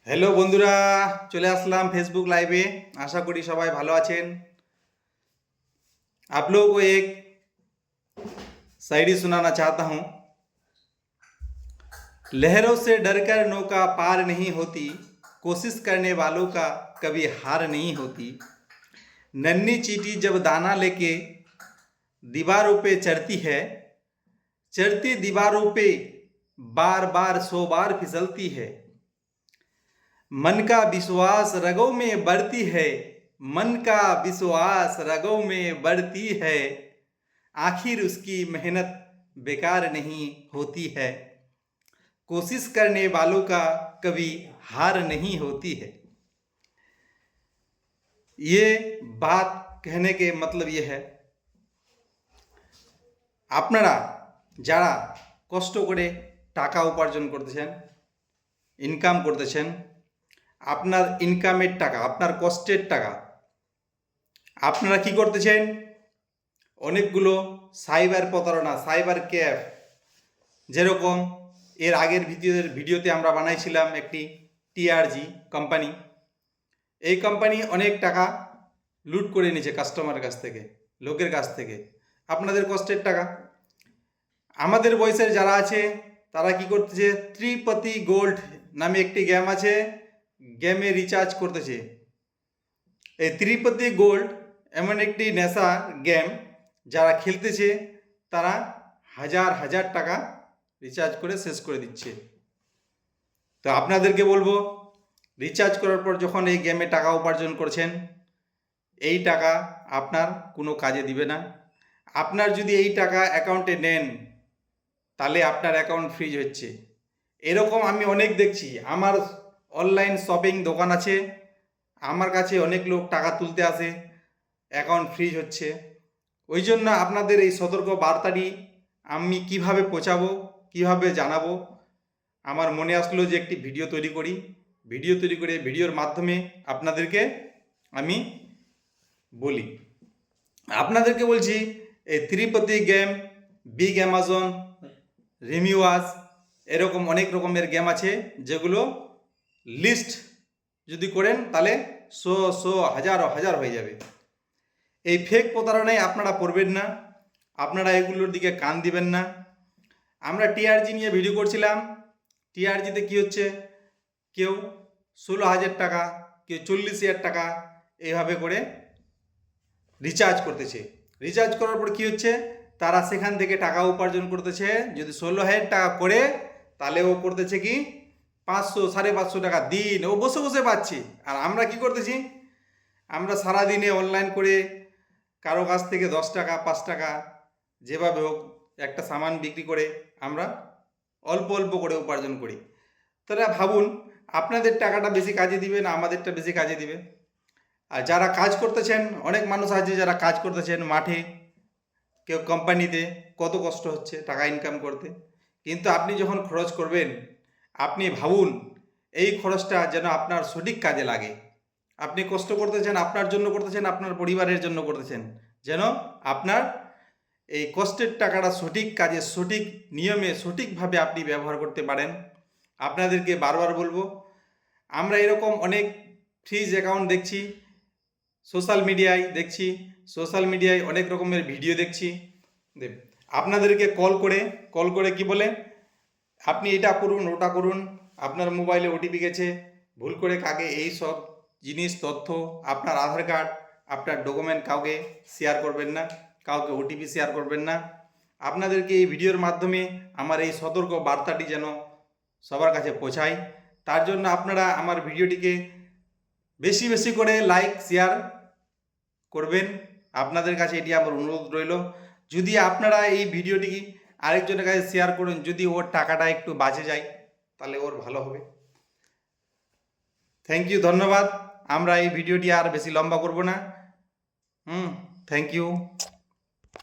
Hello बंधुरा चले आसलाम Facebook लाइवे। आशा करी सबाई भालो आछेन। आप लोगों को एक शायरी सुनाना चाहता हूँ। लहरों से डरकर नौका पार नहीं होती, कोशिश करने वालों का कभी हार नहीं होती। नन्ही चींटी जब दाना लेके दीवारों पे चढ़ती है, चढ़ती दीवारों पे बार बार 100 बार फिसलती है। मन का विश्वास रगों में बढ़ती है, मन का विश्वास रगों में बढ़ती है। आखिर उसकी मेहनत बेकार नहीं होती है, कोशिश करने वालों का कभी हार नहीं होती है। ये बात कहने के मतलब ये है, আপনারা যারা কষ্ট করে টাকা উপার্জন করতেছেন, ইনকাম করতেছেন, আপনার ইনকামের টাকা, আপনার কষ্টের টাকা আপনারা কি করতেছেন? অনেকগুলো সাইবার প্রতারণা, সাইবার ক্যাফ, যেরকম এর আগের ভিডিওতে আমরা বানাইছিলাম একটি টিআরজি কোম্পানি। এই কোম্পানি অনেক টাকা লুট করে নিয়েছে কাস্টমারের কাছ থেকে, লোকের কাছ থেকে, আপনাদের কষ্টের টাকা। আমাদের বয়সের যারা আছে তারা কি করতেছে, ত্রিপতি গোল্ড নামে একটি গেম আছে, গেমে রিচার্জ করতেছে। এই ত্রিপতি গোল্ড এমন একটি নেশা গেম, যারা খেলতেছে তারা হাজার হাজার টাকা রিচার্জ করে শেষ করে দিচ্ছে। তো আপনাদেরকে বলবো, রিচার্জ করার পর যখন এই গেমে টাকা উপার্জন করছেন, এই টাকা আপনার কোনো কাজে দিবে না। আপনার যদি এই টাকা অ্যাকাউন্টে নেন, তাহলে আপনার অ্যাকাউন্ট ফ্রিজ হচ্ছে। এরকম আমি অনেক দেখছি। আমার অনলাইন শপিং দোকান আছে, আমার কাছে অনেক লোক টাকা তুলতে আসে, অ্যাকাউন্ট ফ্রিজ হচ্ছে। ওই জন্য আপনাদের এই সতর্ক বার্তাটি আমি কিভাবে পৌঁছাবো, কিভাবে জানাবো, আমার মনে আসলো যে একটি ভিডিও তৈরি করি। ভিডিও তৈরি করে ভিডিওর মাধ্যমে আপনাদেরকে আমি বলি। আপনাদেরকে বলছি, এই ত্রিপতি গেম, বিগ অ্যামাজন, রিমিওয়াজ, এরকম অনেক রকমের গেম আছে, যেগুলো লিস্ট যদি করেন তাহলে 100 হাজার হাজার হয়ে যাবে। এই ফেক প্রতারণায় আপনারা পড়বেন না, আপনারা এগুলোর দিকে কান দিবেন না। আমরা টিআরজি নিয়ে ভিডিও করছিলাম। টিআরজিতে কী হচ্ছে, কেউ 16,000 টাকা, কেউ 40,000 টাকা এইভাবে করে রিচার্জ করতেছে। রিচার্জ করার পর কী হচ্ছে, তারা সেখান থেকে টাকা উপার্জন করতেছে। যদি 16,000 টাকা করে, তাহলে ও করতেছে কি 500 550 টাকা দিন ও বসে বসে পাচ্ছে। আর আমরা কি করতেছি, আমরা সারাদিনে অনলাইন করে কারো কাছ থেকে 10 টাকা 5 টাকা যেভাবে হোক একটা সামান বিক্রি করে আমরা অল্প অল্প করে উপার্জন করি। তারা ভাবুন, আপনাদের টাকাটা বেশি কাজে দিবে না আমাদেরটা বেশি কাজে দিবে? আর যারা কাজ করতেছেন, অনেক মানুষ আছে যারা কাজ করতেছেন মাঠে, কেউ কোম্পানিতে, কত কষ্ট হচ্ছে টাকা ইনকাম করতে। কিন্তু আপনি যখন খরচ করবেন, আপনি ভাবুন এই খরচটা যেন আপনার সঠিক কাজে লাগে। আপনি কষ্ট করতেছেন, আপনার জন্য করতেছেন, আপনার পরিবারের জন্য করতেছেন, যেন আপনার এই কষ্টের টাকাটা সঠিক কাজে, সঠিক নিয়মে, সঠিকভাবে আপনি ব্যবহার করতে পারেন। আপনাদেরকে বারবার বলবো, আমরা এরকম অনেক ফ্রিজ অ্যাকাউন্ট দেখছি, সোশ্যাল মিডিয়ায় অনেক রকমের ভিডিও দেখছি। আপনাদেরকে কল করে কি বলে, আপনি এটা করুন ওটা করুন, আপনার মোবাইলে ওটিপি গেছে, ভুল করে কাকে এই সব জিনিস, তথ্য, আপনার আধার কার্ড, আপনার ডকুমেন্ট কাউকে শেয়ার করবেন না, কাউকে ওটিপি শেয়ার করবেন না। আপনাদেরকে এই ভিডিওর মাধ্যমে আমার এই সতর্ক বার্তাটি যেন সবার কাছে পৌঁছায়, তার জন্য আপনারা আমার ভিডিওটিকে বেশি বেশি করে লাইক শেয়ার করবেন। আপনাদের কাছে এটি আমার অনুরোধ রইল। যদি আপনারা এই ভিডিওটি আরেকজনের কাছে শেয়ার করুন, যদি ওর টাকাটা একটু বাঁচে যায়, তাহলে ওর ভালো হবে। থ্যাংক ইউ, ধন্যবাদ। আমরা এই ভিডিওটি আর বেশি লম্বা করব না। Thank you.